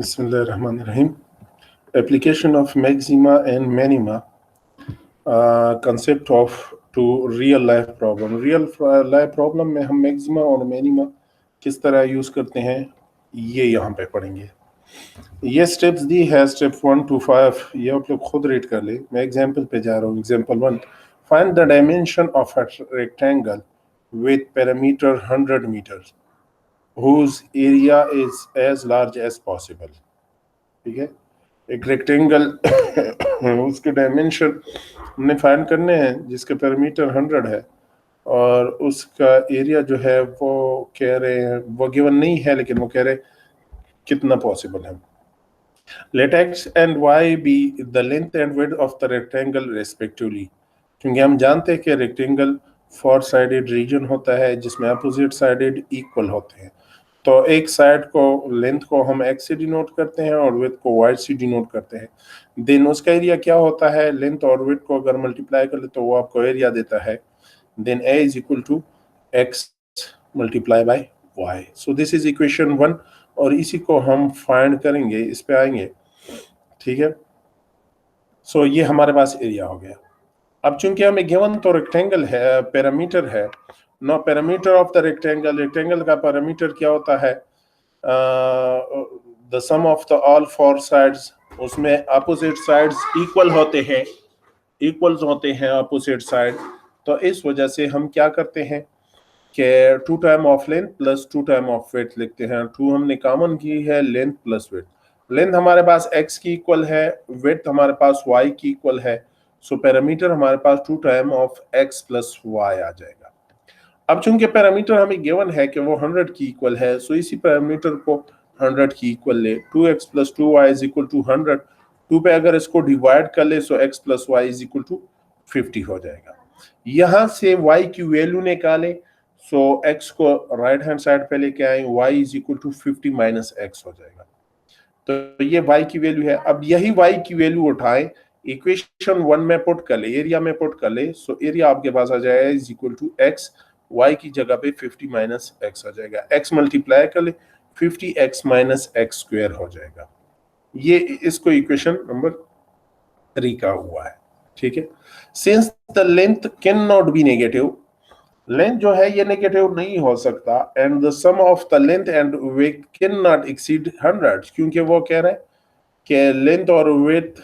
Bismillahirrahmanirrahim. Application of maxima and minima, concept of to real life problem. Real life problem में हम maxima और minima किस तरह use करते हैं ये यहाँ पे पढ़ेंगे। ये स्टेप्स दी है, स्टेप 1 to 5, ये आप लोग खुद रीड कर ले। मैं एग्जाम्पल पे जा रहा हूँ। Example 1, find the dimension of a rectangle with perimeter 100 meters whose area is as large as possible. ठीक है, एक रेक्टेंगल उसके डायमेंशन हमने फाइंड करने हैं जिसके पैरामीटर 100 है और उसका एरिया जो है वो कह रहे हैं, वो गिवन नहीं है लेकिन वो कह रहे हैं कितना पॉसिबल है। Let X and Y be the length and width of the rectangle respectively, क्योंकि हम जानते हैं कि रेक्टेंगल फोर साइडेड रीजन होता है जिसमें अपोजिट साइडेड इक्वल होते हैं। तो एक साइड को लेंथ को हम x से डिनोट करते हैं और विड्थ को y से डिनोट करते हैं। देन उसका एरिया क्या होता है, लेंथ और विड्थ को अगर मल्टीप्लाई कर ले तो वो आपको एरिया देता है। Then a is equal to x multiply by y। So this is equation 1 और इसी को हम फाइंड करेंगे, इस पे आएंगे। ठीक है, सो ये हमारे पास एरिया हो गया। अब चूंकि हमें गिवन तो रेक्टेंगल है, पैरामीटर है। No parameter of the rectangle, rectangle का पैरामीटर क्या होता है, the sum of the all four sides, उसमें अपोजिट साइड्स इक्वल होते हैं, इक्वल्स होते हैं अपोजिट साइड। तो इस वजह से हम क्या करते हैं कि 2 time of length plus 2 time of width लिखते हैं। 2 हमने कॉमन की है, लेंथ प्लस विड्थ। लेंथ हमारे पास x की इक्वल है, विड्थ हमारे पास y की इक्वल है। सो पैरामीटर हमारे पास 2 time of x plus y आ जाएगा। अब चूंकि पैरामीटर हमें गिवन है कि वो 100 की इक्वल है, सो इसी पैरामीटर को 100 की इक्वल ले। 2x plus 2y is equal to 100। 2 पे अगर इसको डिवाइड कर ले so x plus y is equal to 50 हो जाएगा। यहां से y की वैल्यू निकाले, सो x को राइट हैंड साइड पे लेके आए, y is equal to 50 minus x हो जाएगा। तो ये y की वैल्यू है। अब यही y की वैल्यू उठाएं, इक्वेशन 1 में पुट कर ले, एरिया में पुट कर ले, सो एरिया आपके पास आ जाएगा is equal to x, y की जगह पे 50 माइनस x आ जाएगा। x मल्टीप्लाई कर ले, 50x माइनस x स्क्वायर हो जाएगा। ये इसको इक्वेशन नंबर 3 का हुआ है। ठीक है, since the length can not be negative, length जो है ये नेगेटिव नहीं हो सकता, and the sum of the length and width can not exceed 100, क्योंकि वो कह रहा है कि लेंथ और विड्थ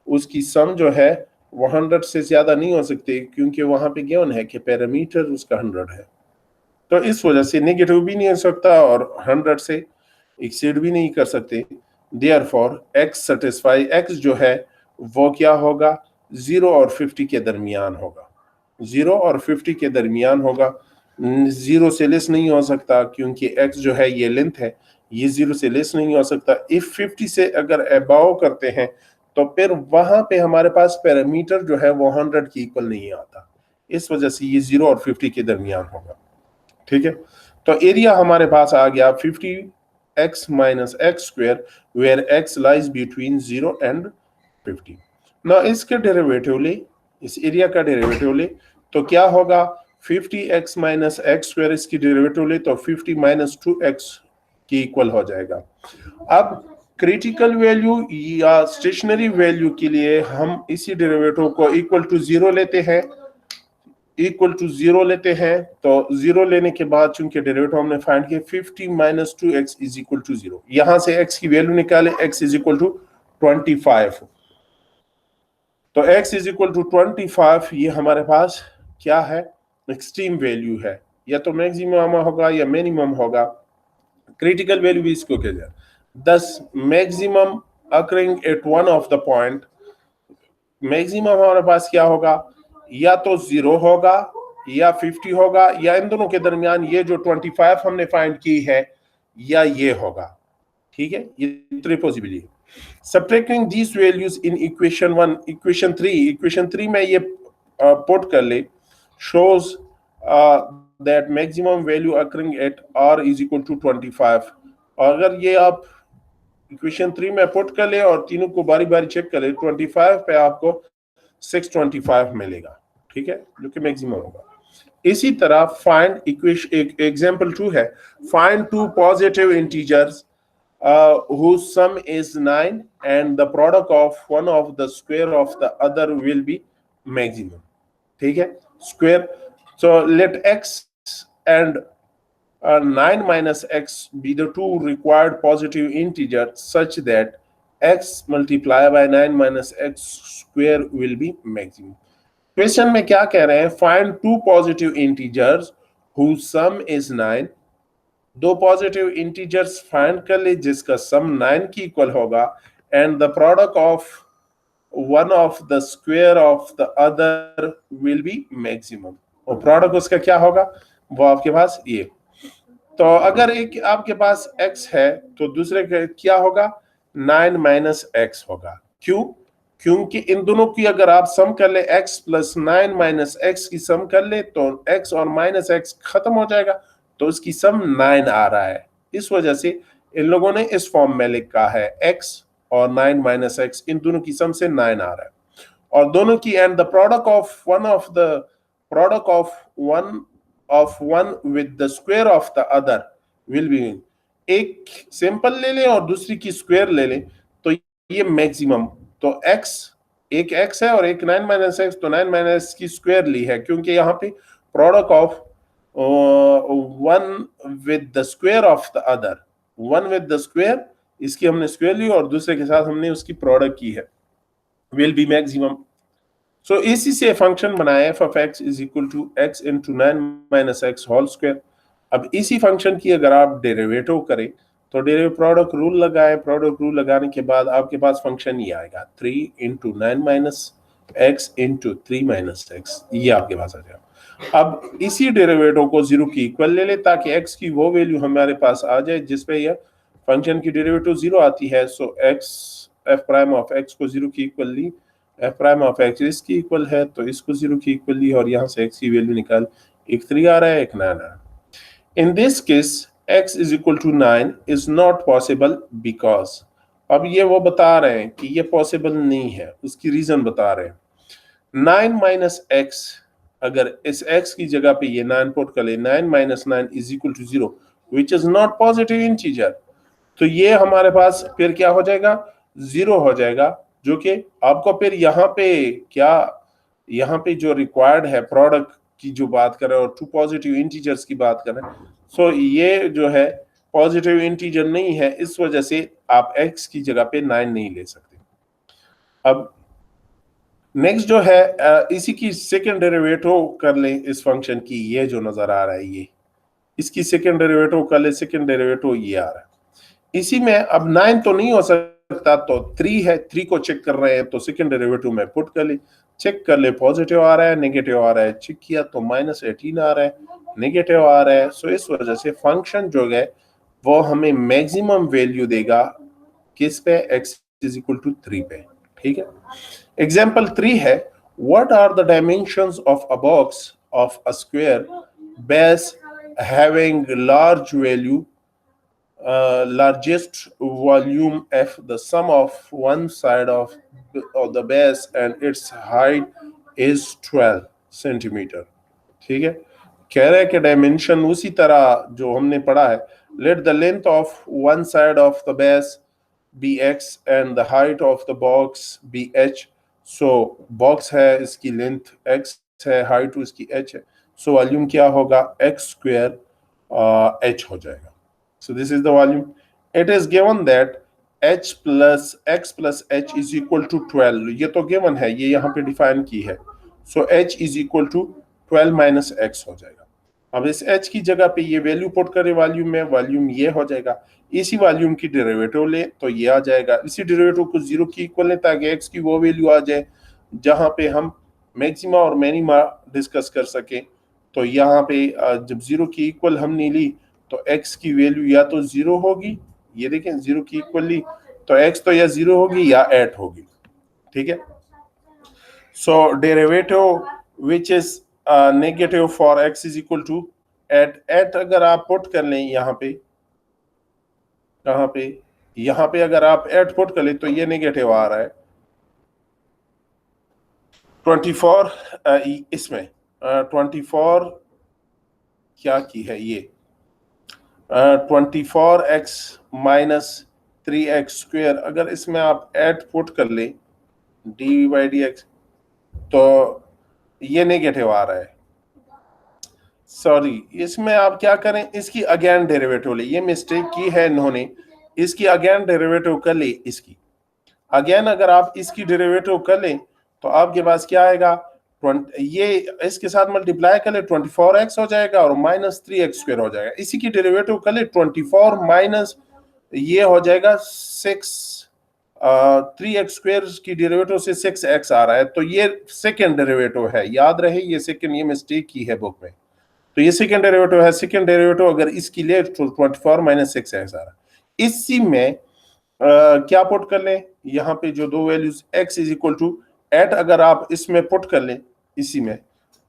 उसकी सम जो है वो 100 से ज्यादा नहीं हो सकती, क्योंकि वहां पे गिवन है कि पैरामीटर उसका 100 है। तो इस वजह से नेगेटिव भी नहीं हो सकता और 100 से एक्सीड भी नहीं कर सकते। देयरफॉर x सेटिस्फाई, x जो है वो क्या होगा, 0 और 50 के दरमियान होगा। 0 और 50 के दरमियान होगा, 0 से लेस नहीं हो सकता, क्योंकि x जो है ये लेंथ है, ये 0 से लेस नहीं हो सकता। इफ 50 से अगर अबाव करते हैं तो फिर वहां पे हमारे पास पैरामीटर जो है वो 100 की इक्वल नहीं आता, इस वजह से ये 0 और 50 के दरमियान होगा। ठीक है, तो एरिया हमारे पास आ गया 50x minus x square, where x lies between 0 and 50। ना इसके डेरिवेटिव ले, इस एरिया का डेरिवेटिव ले तो क्या होगा, 50x माइनस x स्क्वायर, इसकी डेरिवेटिव ले तो 50 माइनस 2x की इक्वल हो जाएगा। अब क्रिटिकल वैल्यू या स्टेशनरी वैल्यू के लिए हम इसी डेरिवेटिव को इक्वल टू 0 लेते हैं, इक्वल टू 0 लेते हैं। तो 0 लेने के बाद चूंकि डेरिवेटिव हमने फाइंड किया, 50 minus 2x is equal to 0, यहां से x की वैल्यू निकाले, x इज इक्वल टू 25। तो x इज इक्वल टू 25, ये हमारे पास क्या है, एक्सट्रीम वैल्यू है, या तो मैक्सिमम होगा या मिनिमम होगा। क्रिटिकल वैल्यू भी इसको कहते हैं। Thus, maximum occurring at one of the point, maximum हमारे पास क्या होगा, या तो 0 होगा या 50 होगा, या इन दोनों के दरमियान ये जो 25 हमने फाइंड की है या ये होगा। ठीक है, ये 3 पॉसिबिलिटी है। Subtracting these values in equation 1, equation 3 में ये पुट कर ले, shows that maximum value occurring at r is equal to 25। और अगर ये आप इक्वेशन 3 में पुट कर ले और तीनों को बारी बारी चेक कर ले, 25 पे आपको 625 मिलेगा। ठीक है, जो कि मैक्सिमम होगा। इसी तरह फाइंड इक्वेशन, एग्जांपल 2 है, find 2 positive integers whose sum is 9 and the product of one of the square of the other will be maximum. ठीक है, square. So let x and 9 minus x be the two required positive integers such that x multiplied by 9 minus x square will be maximum. Question में क्या कह रहे हैं, find two positive integers whose sum is 9. दो positive integers find कर ले जिसका सम 9 की इक्वल होगा and the product of one of the square of the other will be maximum. और प्रोडक्ट उसका क्या होगा, वो आपके पास ये. तो अगर एक आपके पास x है तो दूसरे का क्या होगा, 9 माइनस एक्स होगा. क्यों, क्योंकि इन दोनों की अगर आप सम कर ले x प्लस 9 माइनस एक्स की सम कर ले तो x और माइनस एक्स खत्म हो जाएगा, तो उसकी सम 9 आ रहा है. इस वजह से इन लोगों ने इस फॉर्म में लिखा है x और 9 माइनस एक्स, इन दोनों की सम से 9 आ रहा है. और दोनों की and the product of one with the square of the other will be. एक सिंपल ले लें और दूसरी की स्क्वायर ले लें तो ये मैक्सिमम. तो x, एक x है और एक 9 माइनस एक्स, तो 9 माइनस की स्क्वायर ली है क्योंकि यहाँ पे product of one with the square of the other, one with the square, इसकी हमने स्क्वायर ली और दूसरे के साथ हमने उसकी प्रोडक्ट की है, विल बी मैक्सिमम. सो इसी से फंक्शन बनाया f of x is equal to x into 9 minus X whole square. अब इसी फंक्शन की अगर आप डेरिवेटिव करें तो डेरिवेटिव प्रोडक्ट रूल लगाएं, प्रोडक्ट रूल लगाने के बाद आपके पास फंक्शन ये आएगा 3 into 9 minus X into 3 minus X, ये आपके पास आ जाएगा. अब इसी डेरिवेटिव को 0 की इक्वल ले ले ताकि x की वो वैल्यू हमारे पास आ जाए जिसपे यह फंक्शन की डेरिवेटिव 0 आती है. So x f prime of x को 0 की इक्वल ली, f प्राइम ऑफ x इसकी इक्वल है तो इसको 0 की इक्वल ली और यहाँ से x की वैल्यू निकाल, एक 3 आ रहा है, एक 9 आ रहा है. In this case, x is equal to 9 is not possible because, अब ये वो बता रहे हैं कि ये पॉसिबल नहीं है, उसकी रीजन बता रहे हैं. 9 माइनस एक्स, अगर इस x की जगह पे ये 9 पुट कर ले, 9 minus 9 is equal to 0 which is not positive integer, तो ये हमारे पास फिर क्या हो जाएगा, 0 हो जाएगा, जो कि आपको फिर यहाँ पे क्या, यहाँ पे जो रिक्वायर्ड है प्रोडक्ट की जो बात कर रहे हैं और टू पॉजिटिव इंटीजर्स की बात कर रहे हैं, सो ये जो है पॉजिटिव इंटीजर नहीं है, इस वजह से आप x की जगह पे 9 नहीं ले सकते. अब नेक्स्ट जो है इसी की सेकंड डेरिवेटिव कर लें इस फंक्शन की, ये जो नजर आ रहा है ये, इसकी सेकंड डेरिवेटिव कर ले, सेकंड डेरिवेटिव ये आ रहा है. इसी में अब 9 तो नहीं हो सकता तो 3 है, 3 को चेक कर रहे हैं तो सेकंड डेरिवेटिव में पुट कर ले, चेक कर ले, पॉजिटिव आ रहा है, नेगेटिव आ रहा है, चेक किया तो माइनस 18 आ रहा है, नेगेटिव आ रहा है. सो इस वजह से फंक्शन जो है वो हमें मैक्सिमम वैल्यू देगा किस पे, x इज इक्वल टू 3 पे. ठीक है, एग्जांपल 3 है, what are the dimensions of a box of a square base having large value, largest volume f, the sum of one side of the base and its height is 12 centimeter. ठीक है, कह रहे हैं कि dimension उसी तरह जो हमने पढ़ा है, let the length of one side of the base be x and the height of the box be h. so box है, इसकी लेंथ x है, हाइट उसकी h है, so वॉल्यूम क्या होगा, x square h हो जाएगा. So this is the volume. It is given that h plus x plus h is equal to 12. ये तो given है, ये यहाँ पे डिफाइन की है. So h is equal to 12 minus x हो जाएगा. अब इस h की जगह पे ये वैल्यू पुट करें वॉल्यूम में, वॉल्यूम ये हो जाएगा. इसी वॉल्यूम की डेरिवेटिव ले तो ये आ जाएगा, इसी डेरिवेटिव को 0 की इक्वल ले ताकि x की वो वैल्यू आ जाए जहाँ पे हम मैक्सिमा और मिनिमा डिस्कस कर सकें. तो यहाँ पे जब 0 की इक्वल हमने ली तो x की वैल्यू या तो 0 होगी, ये देखें 0 की इक्वल ली तो x तो या 0 होगी या 8 होगी. ठीक है, so derivative which is negative for x is equal to 8 अगर आप पुट कर लें यहाँ पे, कहाँ पे, यहाँ पे अगर आप 8 पुट कर लें तो ये नेगेटिव आ रहा है. 24 इसमें 24 क्या की है ये 24x माइनस 3x², अगर इसमें आप ऐड पुट कर ले dy/dx तो ये नेगेटिव आ रहा है। सॉरी, इसमें आप क्या करें, इसकी अगेन डेरिवेटिव ले, ये मिस्टेक की है इन्होंने, इसकी अगेन डेरिवेटिव कर ले। इसकी अगेन अगर आप इसकी डेरिवेटिव कर लें तो आपके पास क्या आएगा, ये इसके साथ मल्टीप्लाई कर ले 24x हो जाएगा और -3x² हो जाएगा। इसी की डेरिवेटिव कर ले 24 माइनस ये हो जाएगा 6, 3x² की डेरिवेटिव से 6x आ रहा है, तो ये सेकेंड डेरिवेटिव है, याद रहे ये सेकेंड, ये मिस्टेक की है बुक में। तो ये सेकेंड डेरिवेटिव है, सेकेंड डेरिवेटिव अगर इसकी ले तो 24 माइनस 6x आ रहा है। इसी में क्या पुट कर लें, यहाँ पे जो दो values x is equal to 8 अगर आप इसमें पुट कर लें इसी में,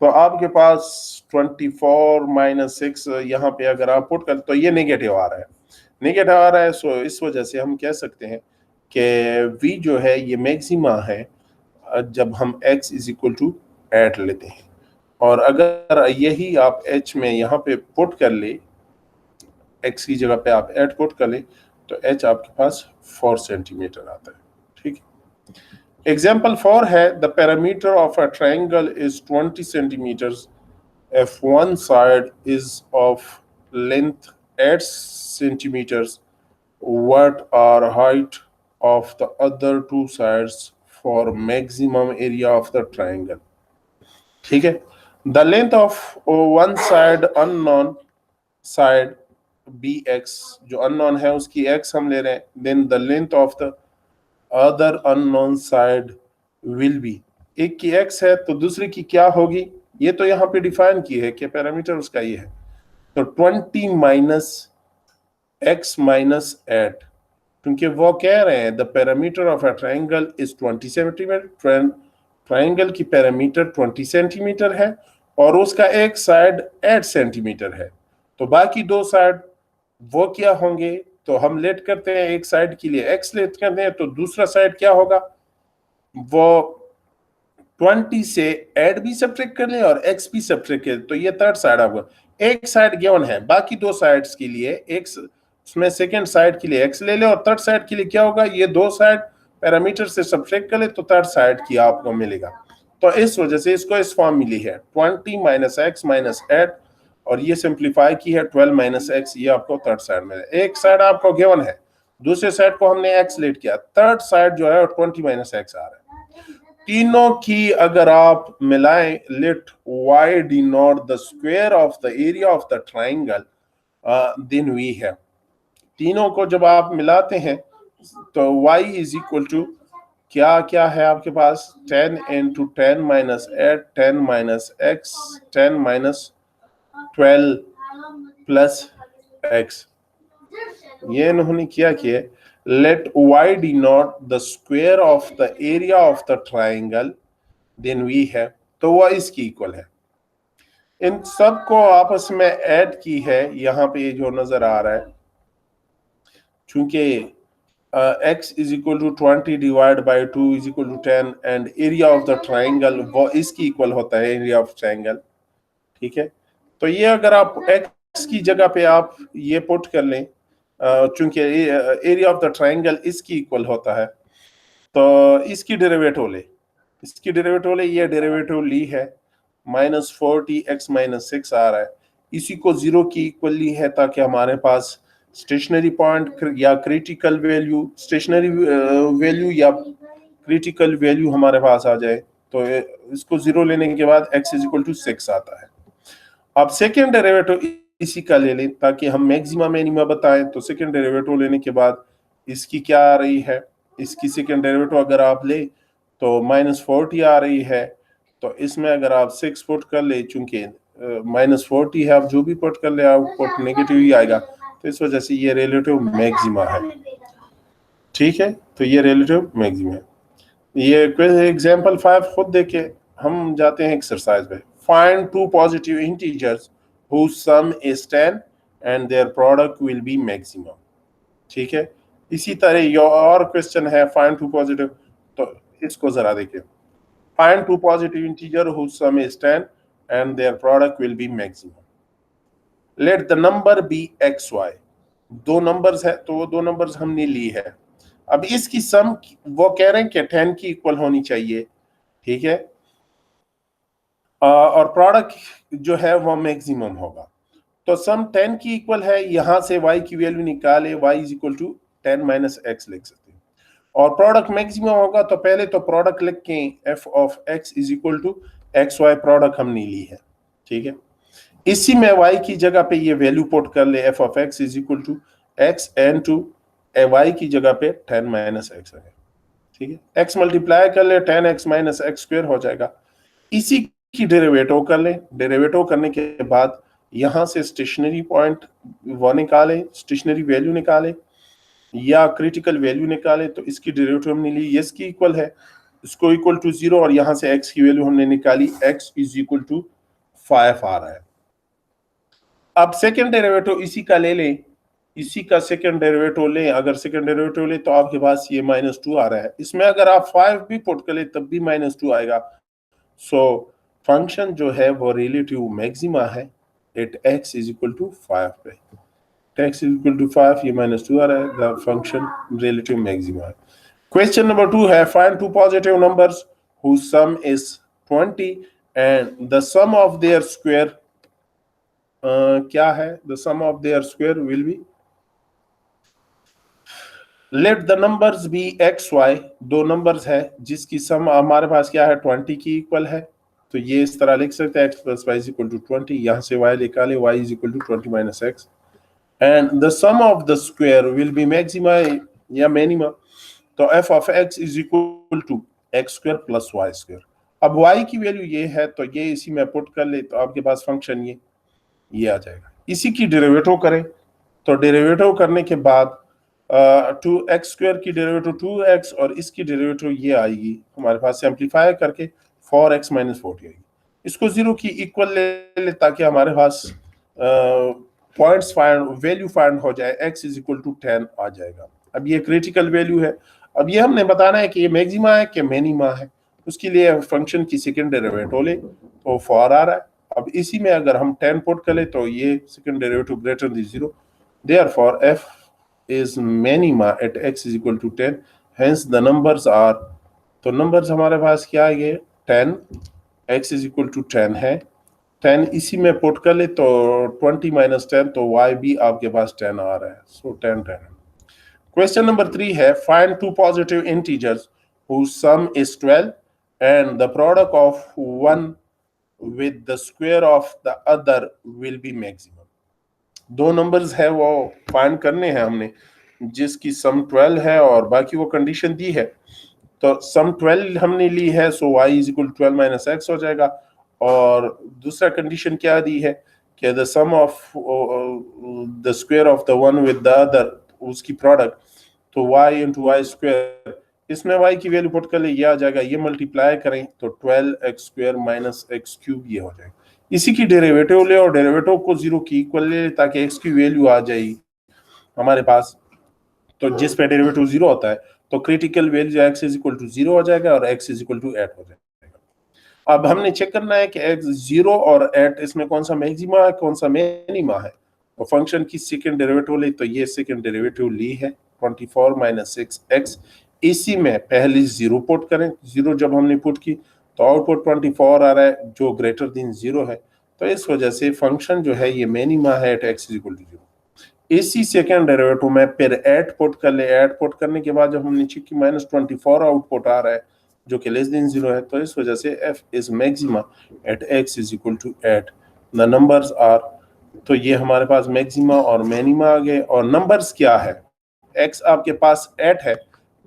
तो आपके पास 24 माइनस 6 यहाँ पे अगर आप पुट कर, तो ये नेगेटिव आ रहा है, नेगेटिव आ रहा है। सो इस वजह से हम कह सकते हैं कि v जो है ये मैक्सिमा है जब हम x इज इक्वल टू 8 लेते हैं। और अगर यही आप h में यहाँ पे पुट कर ले, x की जगह पे आप 8 पुट कर ले, तो h आपके पास 4 सेंटीमीटर आता है। ठीक है, एग्जाम्पल 4 है, the parameter of a triangle is 20 centimetres if one side is of length 8 centimeters, what are height of the other two sides for maximum area of the triangle? ठीक है, the length of one side unknown side bx, जो unknown है उसकी x हम ले रहे हैं, then the length of the other unknown side will be, एक की x है तो दूसरी की क्या होगी, ये तो यहाँ पे डिफाइन की है कि पैरामीटर उसका ये है, तो 20 माइनस x माइनस 8, क्योंकि वो कह रहे हैं the parameter of a triangle is 20 centimetre, triangle की पैरामीटर 20 सेंटीमीटर है और उसका एक साइड 8 सेंटीमीटर है, तो बाकी दो साइड वो क्या होंगे, तो हम लेट करते हैं एक साइड के लिए x लेट करते हैं, तो दूसरा साइड क्या होगा, वो 20 से 8 भी सब्ट्रैक्ट कर ले और x भी सब्ट्रैक्ट कर ले, तो ये थर्ड साइड आपको, एक साइड गिवन है, बाकी दो साइड्स के लिए एक उसमें सेकंड साइड के लिए x ले ले और थर्ड साइड के लिए क्या होगा, ये दो साइड पैरामीटर से सब्ट्रैक्ट कर ले तो थर्ड साइड की आपको मिलेगा। तो इस वजह से इसको इस फॉर्म मिली है 20 माइनस x माइनस 8 और ये सिंप्लीफाई की है 12 माइनस x, ये आपको थर्ड साइड में, एक साइड आपको गिवन है, दूसरे साइड को हमने x लेट किया, थर्ड साइड जो है 20 माइनस x आ रहा है। तीनों की अगर आप मिलाएं, late y denote the square of the area of the triangle, then we have, तीनों को जब आप मिलाते हैं तो y इज इक्वल टू क्या क्या है आपके पास, 10 into 10 minus 8, 10 minus x, 10 minus 12 plus x, ये इन्होंने क्या किया, let y denote the square of the area of the triangle, then we have, तो वह इसकी इक्वल है, इन सब को आपस में ऐड की है, यहाँ पे जो नजर आ रहा है, चूंकि x is equal to 20 divided by 2 is equal to 10 and area of the triangle वो इसकी इक्वल होता है area of triangle। ठीक है, तो ये अगर आप x की जगह पे आप ये पुट कर लें, चूंकि एरिया ऑफ द ट्राइंगल इसकी इक्वल होता है, तो इसकी डेरिवेटिव ले, इसकी डेरिवेटिव ले, ये डेरिवेटिव ली है -40 x माइनस 6 आ रहा है, इसी को 0 की इक्वल ली है ताकि हमारे पास स्टेशनरी पॉइंट या क्रिटिकल वैल्यू, स्टेशनरी वैल्यू या क्रिटिकल वैल्यू हमारे पास आ जाए, तो इसको 0 लेने के बाद x इज इक्वल टू 6 आता है। अब सेकेंड डेरिवेटिव इसी का ले लें ताकि हम मैक्सिमा मिनिमा बताएं, तो सेकेंड डेरिवेटिव लेने के बाद इसकी क्या आ रही है, इसकी सेकेंड डेरिवेटिव अगर आप ले तो -40 आ रही है, तो इसमें अगर आप 6 पुट कर ले, चूंकि -40 है, आप जो भी पुट कर ले आउटपुट नेगेटिव ही आएगा, तो इस वजह से ये रिलेटिव मैक्सिमा है। ठीक है, तो ये रिलेटिव मैक्सिमा है। ये एग्जांपल 5 खुद देखे, हम जाते हैं एक्सरसाइज में, find two positive integers whose sum is 10 and their product will be maximum। ठीक है, इसी तरह ये और क्वेश्चन है फाइंड टू पॉजिटिव, तो इसको जरा देखिए, find two positive integer whose sum is 10 and their product will be maximum, let the number be xy, दो नंबर्स है तो वो दो नंबर्स हमने ली है। अब इसकी सम वो कह रहे हैं कि 10 की इक्वल होनी चाहिए, ठीक है, और प्रोडक्ट जो है वो मैक्सिमम होगा। तो सम 10 की इक्वल है, यहां से y की वैल्यू निकाले, y is equal to 10 minus X लिख सकते हैं। और प्रोडक्ट मैक्सिमम होगा तो पहले तो प्रोडक्ट लिख के f of x is equal to X Y product हमने ली है, ठीक है। इसी में y की जगह पे ये वैल्यू पुट कर ले, f of x is equal to X into y की जगह पे 10 माइनस एक्स है, ठीक है। x मल्टीप्लाई कर ले 10x माइनस एक्स स्क्वायर हो जाएगा। इसी की डेरिवेटिव कर ले, डेरिवेटिव करने के बाद यहां से स्टेशनरी पॉइंट वो निकाले, स्टेशनरी वैल्यू निकाले या क्रिटिकल वैल्यू निकाले, तो इसकी डेरिवेटिव हमने ली, ये इसकी इक्वल है, इसको इक्वल टू 0, और यहां से x की वैल्यू हमने निकाली, x इज इक्वल टू 5 आ रहा है। अब सेकेंड डेरिवेटिव इसी का ले लें, इसी का सेकेंड डेरिवेटिव लें, अगर सेकेंड डेरिवेटिव लें तो आपके पास ये -2 आ रहा है। इसमें अगर आप 5 भी पुट कर ले तब भी -2 आएगा। सो फंक्शन जो है वो रिलेटिव मैक्सिमा है at x is equal to 5 पे, x इज इक्वल टू 5, ये -2 आ रहा है, द फंक्शन रिलेटिव मैक्सिमा है। क्वेश्चन नंबर 2 है, find two positive numbers whose sum is 20 and the sum of their square क्या है, the sum of their square will be, let the numbers be x y, दो numbers है जिसकी सम हमारे पास क्या है 20 की इक्वल है, तो ये इस तरह लिख सकते हैं x plus y is equal to 20, यहां से y निकाले, y is equal to 20 minus x, and the sum of the square will be maxima या मिनिमा, तो f of x is equal to x square plus y square. अब y की value ये है तो ये इसी में पुट कर ले, तो आपके पास फंक्शन ये आ जाएगा। इसी की डेरिवेटिव करें, तो डेरिवेटिव करने के बाद 2x स्क्वायर की डेरिवेटिव 2x और इसकी डेरिवेटिव ये आएगी हमारे पास, सिंपलीफाई करके 4x माइनस 40 आएगी। इसको 0 की इक्वल ले ले ताकि हमारे पास पॉइंट्स फाइंड, वैल्यू फाइंड हो जाए, x इज इक्वल टू 10 आ जाएगा। अब ये क्रिटिकल वैल्यू है, अब ये हमने बताना है कि ये मैक्सिमा है कि मिनिमा है, उसके लिए फंक्शन की सेकंड डेरिवेटिव ले, तो 4 आ रहा है। अब इसी में अगर हम 10 पुट करें तो ये second derivative greater than 0, therefore f is minima at x is equal to 10, hence the numbers are, तो numbers हमारे पास क्या है, ये 10, x is equal to 10 है, 10 इसी में पुट कर ले तो 20 माइनस 10, तो y भी आपके पास 10 आ रहा है, सो 10 10। क्वेश्चन नंबर 3 है, find two positive integers whose sum is 12 and the product of one with the square of the other will be maximum। दो नंबर्स है वो फाइंड करने हैं हमने जिसकी सम 12 है और बाकी वो कंडीशन दी है, तो सम 12 हमने ली है, so y is equal 12 minus x हो जाएगा। और दूसरा कंडीशन क्या दी है कि the sum of the square of the one with the other, उसकी प्रोडक्ट, तो y इंटू वाई स्क्वायर, इसमें y की वैल्यू पुट कर ले, ये आ जाएगा, ये मल्टीप्लाई करें तो 12x square minus x cube ये हो जाएगा। इसी की डेरिवेटिव ले और डेरिवेटिव को 0 की इक्वल ले ताकि x की वैल्यू आ जाएगी हमारे पास, तो जिस पे डेरिवेटिव 0 होता है तो critical value x is equal to 0 हो जाएगा और x इज इक्वल टू 8 हो जाएगा। अब हमने चेक करना है कि x 0 और 8 इसमें कौन सा मैक्सिमा है कौन सा मिनिमा है, तो फंक्शन की सेकंड डेरिवेटिव ले, तो ये सेकंड डेरिवेटिव ली है 24 माइनस 6x, इसी में पहले 0 पुट करें, 0 जब हमने पुट की तो आउटपुट 24 आ रहा है जो ग्रेटर देन 0 है, तो इस वजह से फंक्शन जो है ये मिनिमा है at x is equal to 0। इसी सेकंड डेरिवेटिव में फिर 8 पुट कर ले, 8 पुट करने के बाद जब हमने चेक की -24 आउटपुट आ रहा है जो कि लेस देन 0 है, तो इस वजह से f is maxima at x is equal to 8, the numbers are, तो ये हमारे पास मैक्सिमा और मिनिमा आ गए। और नंबर्स क्या है, x आपके पास 8 है,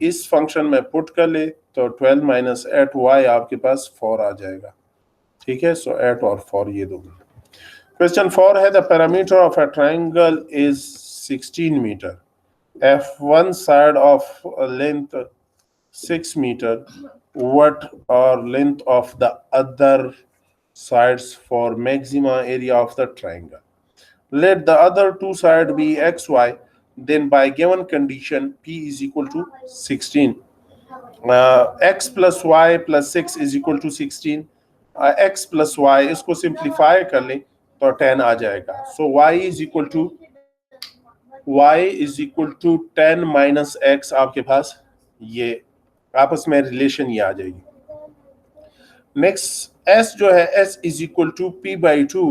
इस फंक्शन में पुट कर ले तो 12 माइनस 8 y आपके पास 4 आ जाएगा, ठीक है, सो 8 और 4 ये दो। क्वेश्चन 4 है, the parameter of a triangle is 16 metre, f one side of length 6 meter, what are length of the other sides for maxima area of the triangle, let the other two sides be xy, then by given condition p is equal to 16, x plus y plus 6 is equal to 16, x plus y इसको simplify कर ले तो 10 आ जाएगा, so y is equal to y is equal to 10 minus x, आपके पास ये आपस में रिलेशन ये आ जाएगी। नेक्स्ट s जो है s is equal to p by 2।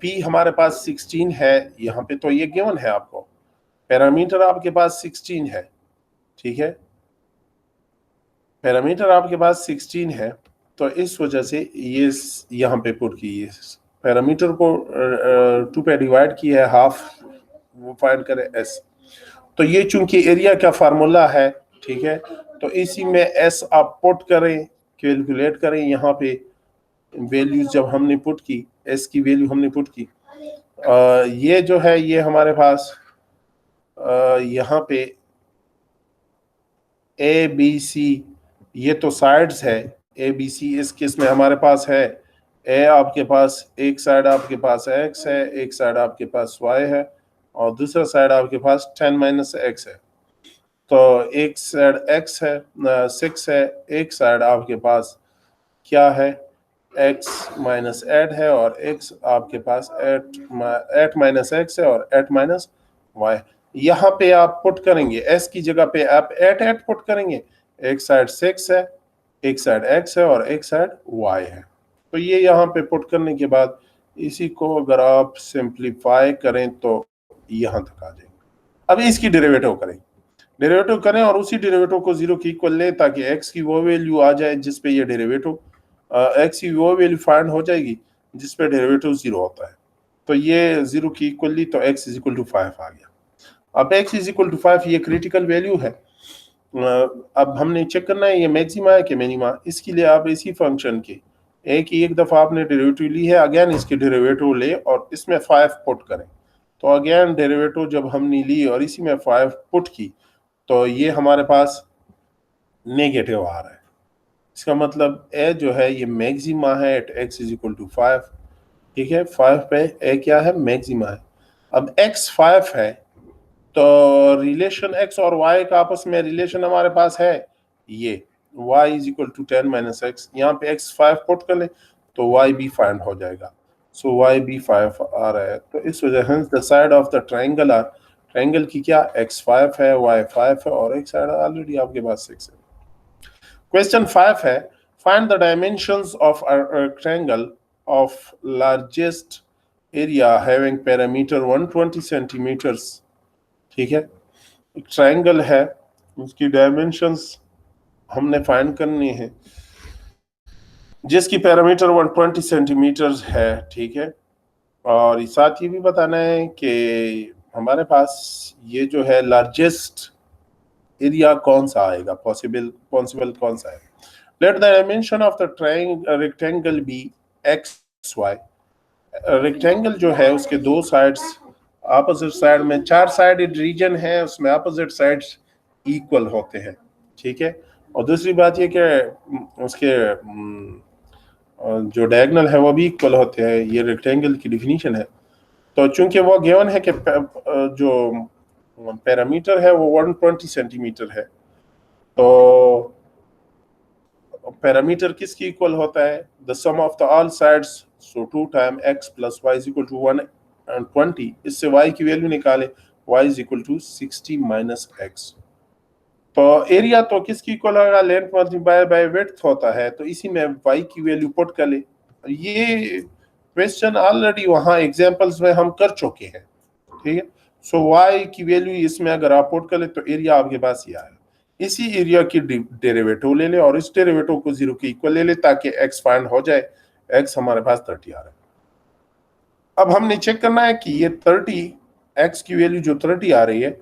p हमारे पास 16 है यहाँ पे, तो ये गिवन है आपको। पैरामीटर आपके पास 16 है, ठीक है, पैरामीटर आपके पास 16 है, तो इस वजह से ये यहाँ पे पुट की पैरामीटर को 2 पे डिवाइड किया है, हाफ वो फाइंड करें s। तो ये चूंकि एरिया का फार्मूला है, ठीक है, तो इसी में s आप पुट करें, कैलकुलेट करें। यहाँ पे वैल्यूज जब हमने पुट की, s की वैल्यू हमने पुट की, ये जो है ये हमारे पास यहाँ पे ए बी सी, ये तो साइड्स है, ए बी सी इस केस में हमारे पास है। ए आपके पास एक साइड आपके पास x है, एक साइड आपके पास y है, और दूसरा साइड आपके पास 10 माइनस x है। तो एक साइड x है 6 है, एक साइड आपके पास क्या है x माइनस 8 है, और x आपके पास 8 माइनस x है और 8 माइनस y। यहाँ पे आप पुट करेंगे s की जगह पे आप 8 पुट करेंगे। एक साइड 6 है, एक साइड x है और एक साइड y है। तो ये यहाँ पे पुट करने के बाद इसी को अगर आप सिंप्लीफाई करें तो यहाँ तक आ जाएंगे। अब इसकी डेरिवेटिव करें और उसी डेरिवेटिव को 0 की इक्वल लें, ताकि x की वो वैल्यू आ जाए जिस पे ये डेरिवेटिव x की वो वैल्यू फाइंड हो जाएगी जिस पे डेरिवेटिव 0 होता है। तो ये 0 की इक्वल ली तो x इज इक्वल टू 5 आ गया। अब x इज इक्वल टू 5 ये क्रिटिकल वैल्यू है। अब हमने चेक करना है ये मैक्सिमा है कि मिनिमा। इसके लिए आप इसी फंक्शन के एक दफा आपने डेरिवेटिव ली है, अगेन इसके डेरिवेटिव ले और इसमें 5 पुट करें। तो अगेन डेरिवेटिव जब हमने ली और इसी में 5 पुट की, तो ये हमारे पास नेगेटिव आ रहा है। इसका मतलब ए जो है ये मैक्सिमा है at x is equal to 5, ठीक है, 5 पे ए क्या है, मैक्सिमा है। अब x 5 है, तो रिलेशन x और y का आपस में रिलेशन हमारे पास है ये y is equal to 10 minus x. यहाँ पे x 5 पुट कर ले तो y भी फाइंड हो जाएगा। सो y भी 5 आ रहा है। तो इस वजह से the side of the triangle are, triangle की क्या x 5 है, y 5 है और एक साइड ऑलरेडी आपके पास 6 है। क्वेश्चन 5 है, find the dimensions of a rectangle of largest area having parameter 120 centimetres. ठीक है, एक ट्रायंगल है, उसकी डायमेंशंस हमने फाइंड करनी है जिसकी पैरामीटर 120 सेंटीमीटर है, ठीक है, और साथ ये भी बताना है कि हमारे पास ये जो है लार्जेस्ट एरिया कौन सा आएगा, पॉसिबल कौन सा है। Let the dimension of the rectangle be x y. Rectangle जो है उसके दो साइड्स अपोजिट साइड में, 4 साइडेड रीजन है, उसमें अपोजिट साइड्स इक्वल होते हैं, ठीक है। और दूसरी बात ये कि उसके जो डायगोनल है वो भी इक्वल होते हैं, ये रेक्टेंगल की डिफिनीशन है। तो चूंकि वो गिवन है कि जो पैरामीटर है वो 120 सेंटीमीटर है, तो पैरामीटर किसकी इक्वल होता है, the sum of the all sides, so 2 time x plus y is equal to 120। इससे y की वैल्यू निकाले, y is equal to 60 minus x। तो एरिया तो किसकी इक्वल होगा, लेंथ मल्टीप्लाई बाय विड्थ होता है, तो इसी में y की वैल्यू पुट कर ले। ये क्वेश्चन ऑलरेडी वहां एग्जांपल्स में हम कर चुके हैं, ठीक है। सो y की वैल्यू इसमें अगर आप पुट कर ले तो एरिया आपके पास ये आएगा। इसी एरिया की डेरिवेटिव ले ले और इस डेरिवेटिव को 0 के इक्वल ले ले ताकि x फाइंड हो जाए। x हमारे पास 30 आ रहा है। अब हमने चेक करना है कि ये 30, x की वैल्यू जो 30 आ रही है,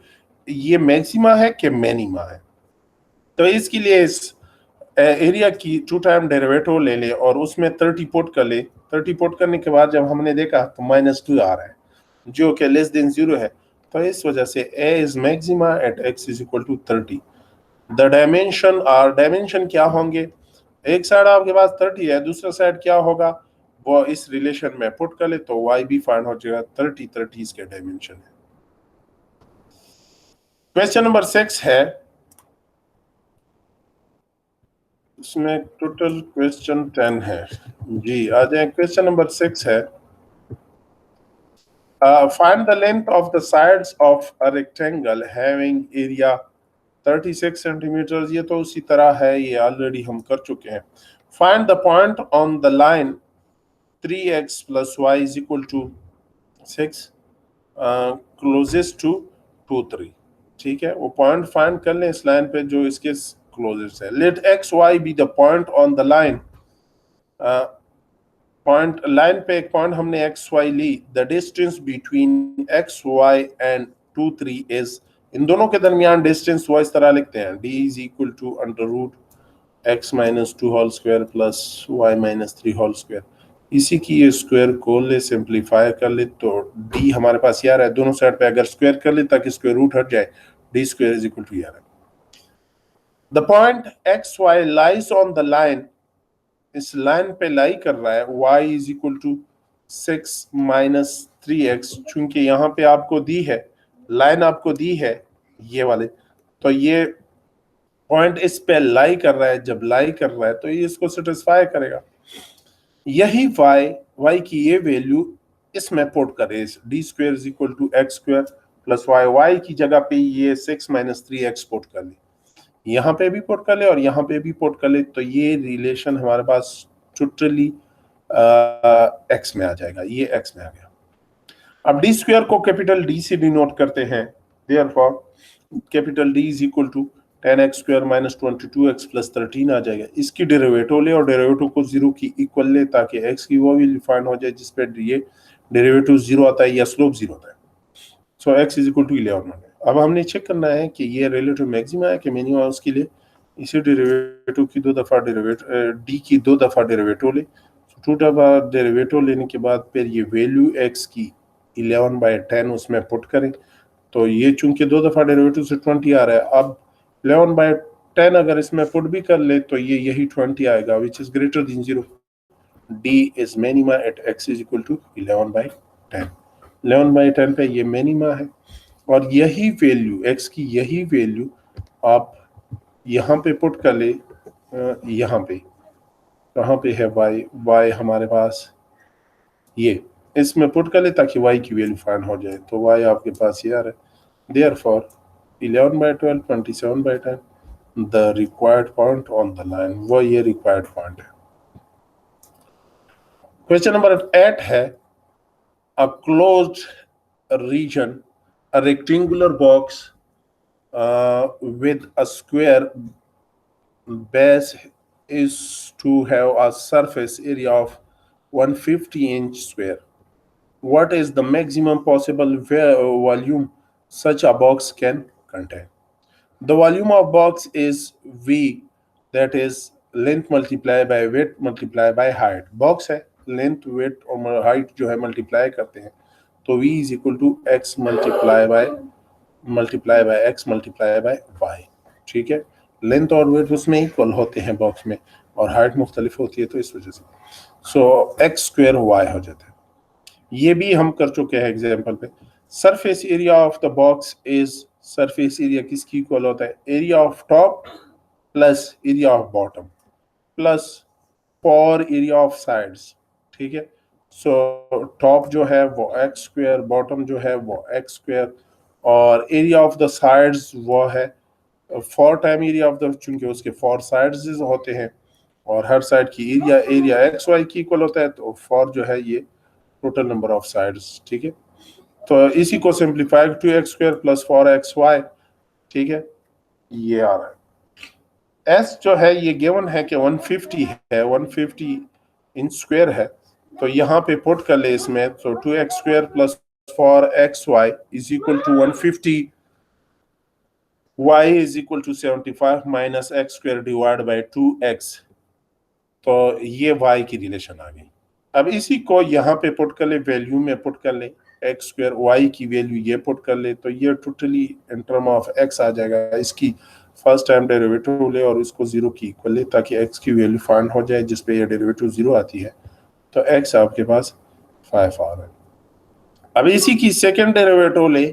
ये मैक्सिमा है कि मिनिमा है। तो इसके लिए इस एरिया की 2 टाइम डेरिवेटिव ले ले और उसमें 30 पुट कर ले। 30 पुट करने के बाद जब हमने देखा तो -2 आ रहा है जो कि लेस देन 0 है। तो इस वजह से a is maxima at x is equal to 30। The dimension और डायमेंशन क्या होंगे, एक साइड आपके पास 30 है, दूसरा साइड क्या होगा वो इस रिलेशन में पुट कर ले तो y भी फाइंड हो जाएगा। 30 इसके डायमेंशन है। क्वेश्चन नंबर 6 है, इसमें टोटल क्वेश्चन 10 है जी। आ जाए, क्वेश्चन नंबर 6 है, Find the length of the sides of a rectangle having area 36 centimeters. ये तो उसी तरह है, ये ऑलरेडी हम कर चुके हैं. Find the point on the line 3x plus y is equal to 6 closest to 2 3. ठीक है, वो पॉइंट फाइंड कर लें इस लाइन पे जो इसके क्लोजेस्ट है. Let x y be the point on the line. Point line पे एक पॉइंट हमने एक्स वाई ली. The distance between X Y and 2 3 is, इन दोनों के दरमियान डिस्टेंस वो इस तरह लिखते हैं, d is equal to under root x minus 2 whole square plus y minus 3 whole square. इसी की ये स्क्वायर को ले सिंप्लीफाई कर ले तो d हमारे पास यार है, दोनों साइड पे अगर स्क्वायर कर ले ताकि स्क्वायर रूट हट जाए, d square is equal to यार है. The point x y lies on the line, इस लाइन पे लाई कर रहा है, y is equal to 6 minus 3x. चूंकि यहाँ पे आपको दी है, लाइन आपको दी है ये वाले, तो ये पॉइंट इस पे लाई कर रहा है. जब लाई कर रहा है तो ये इसको सेटिस्फाई करेगा. यही y की ये वैल्यू इसमें पुट करें, d square is equal to x square plus y की जगह पे ये 6 माइनस 3x पुट कर ले, यहाँ पे भी पुट कर ले और यहाँ पे भी पुट कर ले, तो ये रिलेशन हमारे पास टोटली एक्स में आ जाएगा. ये एक्स में आ गया. अब डी स्क्वायर को कैपिटल डी से डिनोट करते हैं. Therefore capital D is equal to 10x square minus 22x plus 13 आ जाएगा. इसकी डेरिवेटिव ले और डेरिवेटिव को जीरो की इक्वल ले ताकि x की वो वैल्यू फाइंड हो जाए जिस पे ये डेरिवेटिव जीरो आता है या स्लोप जीरो आता है. So x is equal to 11. अब हमने चेक करना है कि ये रिलेटिव मैक्सिमा है कि मिनिमा. उसके लिए इसी डेरिवेटिव की दो दफा डी की दो दफा डेरिवेटिव ले. टू दफा डेरिवेटिव लेने के बाद फिर ये वैल्यू x की 11/10 उसमें पुट करें. तो ये चूंकि दो दफा डेरिवेटिव से 20 आ रहा है, अब 11/10 अगर इसमें पुट भी कर ले तो ये यही 20 आएगा which is greater than 0. d is minima at x is equal to 11/10. 11/10 पे ये मिनिमा है और यही वैल्यू x की, यही वैल्यू आप यहाँ पे पुट कर ले. यहाँ पे कहाँ पे है y हमारे पास, ये इसमें पुट कर ले ताकि y की वैल्यू फाइंड हो जाए. तो y आपके पास ये आ रहा है. Therefore 11/12 27/10 the required point on the line, वो ये रिक्वायर्ड पॉइंट है. क्वेश्चन नंबर 8 है, a closed region, a rectangular box with a square base is to have a surface area of 150 inch square. What is the maximum possible volume such a box can contain? The volume of box is V, that is length multiplied by width multiplied by height. Box है, length width और height जो है multiply करते हैं, तो V is equal to x multiply by x multiply by y. ठीक है, length और वेट उसमें इक्वल होते हैं बॉक्स में और हाइट मुख्तलिफ होती है, तो इस वजह से सो एक्स स्क्वायर वाई हो जाता है. ये भी हम कर चुके हैं एग्जाम्पल पे. Surface area of the box is, surface area किसकी इक्वल होता है, area of top plus area of bottom plus 4 area of sides. ठीक है, सो टॉप जो है वो एक्स स्क्वायर, बॉटम जो है वो एक्स स्क्वायर और एरिया ऑफ द साइड्स वो है 4 टाइम एरिया ऑफ द, चूंकि उसके 4 साइड्स होते हैं और हर साइड की एरिया एक्स वाई की इक्वल होता है, तो 4 जो है ये टोटल नंबर ऑफ साइड्स. ठीक है, तो इसी को simplify 2x square plus 4xy. ठीक है, ये आ रहा है. s जो है ये गिवन है कि 150 है, 150 इंच स्क्वायर है, तो यहाँ पे पुट कर ले इसमें, तो 2x square plus 4xy is equal to 150, y is equal to 75 minus x square divide by 2x. तो ये y की रिलेशन आ गई. अब इसी को यहाँ पे पुट कर ले, वैल्यू में पुट कर ले, एक्स स्क्वायर y की वैल्यू ये पुट कर ले, तो ये totally in term of x आ जाएगा. इसकी फर्स्ट टाइम डेरिवेटिव ले और इसको जीरो की इक्वल ले ताकि x की वैल्यू फाइंड हो जाए जिस पे ये डेरिवेटिव जीरो आती है, तो x आपके पास 5 आ रहा है. अब इसी की सेकेंड डेरिवेटिव ले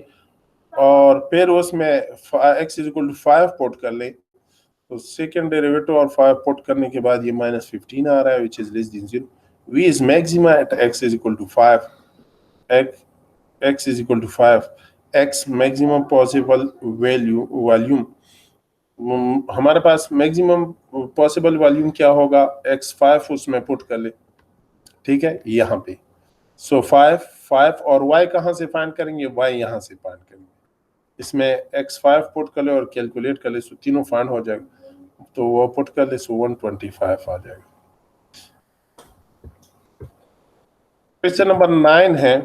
और फिर उसमें x is equal to 5 put कर ले, तो सेकेंड डेरिवेटिव और 5 पुट करने के बाद ये -15 आ रहा है which is less than 0. V is maxima at x is equal to 5. x is equal to 5, x maximum possible volume, हमारे पास मैक्सिमम पॉसिबल वॉल्यूम क्या होगा, x5 उसमें पुट कर ले, ठीक है, यहाँ पे। सो 5 और y कहाँ से फाइंड करेंगे, y यहाँ से फाइंड करेंगे, इसमें x5 पुट कर ले और कैलकुलेट कर ले, सो तीनों फाइंड हो जाएगा, तो वो पुट कर ले, सो 125 आ जाएगा। क्वेश्चन नंबर 9 है,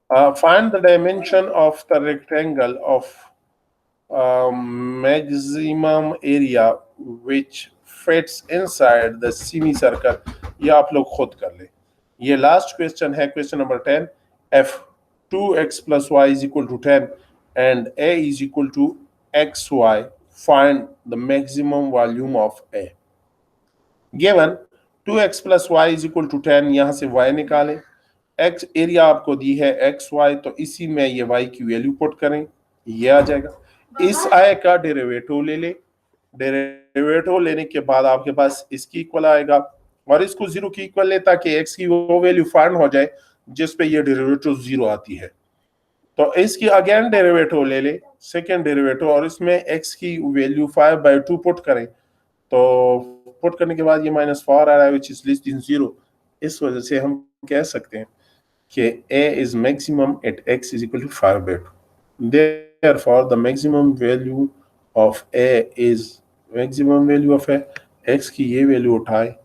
find the dimension of the rectangle of maximum area which fits inside the semi circle. ये आप लोग खुद कर ले। ये लास्ट क्वेश्चन है, question number 10। F 2x plus y is equal to 10 and a is equal to xy. Find the maximum volume of A. Given 2x plus y is equal to 10, यहाँ से y निकालें, x area आपको दी है xy, तो इसी में ये y की वैल्यू पुट करें, ये आ जाएगा। इस आय का डेरिवेटिव ले ले, डेरिवेटिव लेने के बाद आपके पास इसकी इक्वल आएगा और इसको 0 की इक्वल ले, ताकि x की वो वैल्यू फाइंड हो जाए जिस पे ये डेरिवेटिव 0 आती है। तो इसकी अगेन डेरिवेटिव ले ले, सेकेंड डेरिवेटिव, और इसमें x की वैल्यू 5/2 पुट करें, तो पुट करने के बाद ये -4 आ रहा है, विच इज लेस देन 0। इस वजह से हम कह सकते हैं कि a is maximum at x is equal to 5/2. Therefore, the maximum value of a is maximum value of a, x की ये वैल्यू उठाए,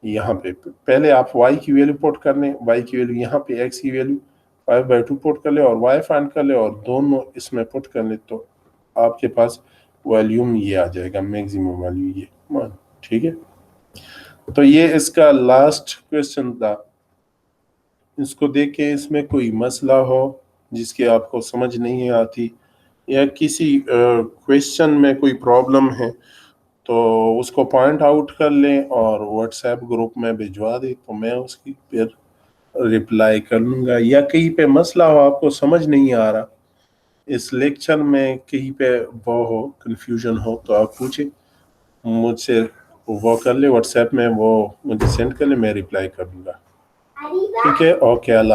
यहाँ पे पहले आप y की वैल्यू पुट कर लें, y की वैल्यू यहाँ पे, x की वैल्यू 5/2 पुट कर ले और y फाइंड कर ले और दोनों इसमें पुट कर ले, तो आपके पास वॉल्यूम ये आ जाएगा, मैक्सिमम वैल्यू ये मान, ठीक है। तो ये इसका लास्ट क्वेश्चन था। इसको देख के इसमें कोई मसला हो जिसके आपको समझ नहीं आती या किसी क्वेश्चन में कोई प्रॉब्लम है, तो उसको पॉइंट आउट कर लें और व्हाट्सएप ग्रुप में भिजवा दें, तो मैं उसकी फिर रिप्लाई कर लूँगा। या कहीं पे मसला हो, आपको समझ नहीं आ रहा इस लेक्चर में, कहीं पे वो हो, कंफ्यूजन हो, तो आप पूछें मुझसे, वो कर ले व्हाट्सएप में, वो मुझे सेंड कर ले, मैं रिप्लाई कर दूँगा, ठीक है। ओके, अल्लाह।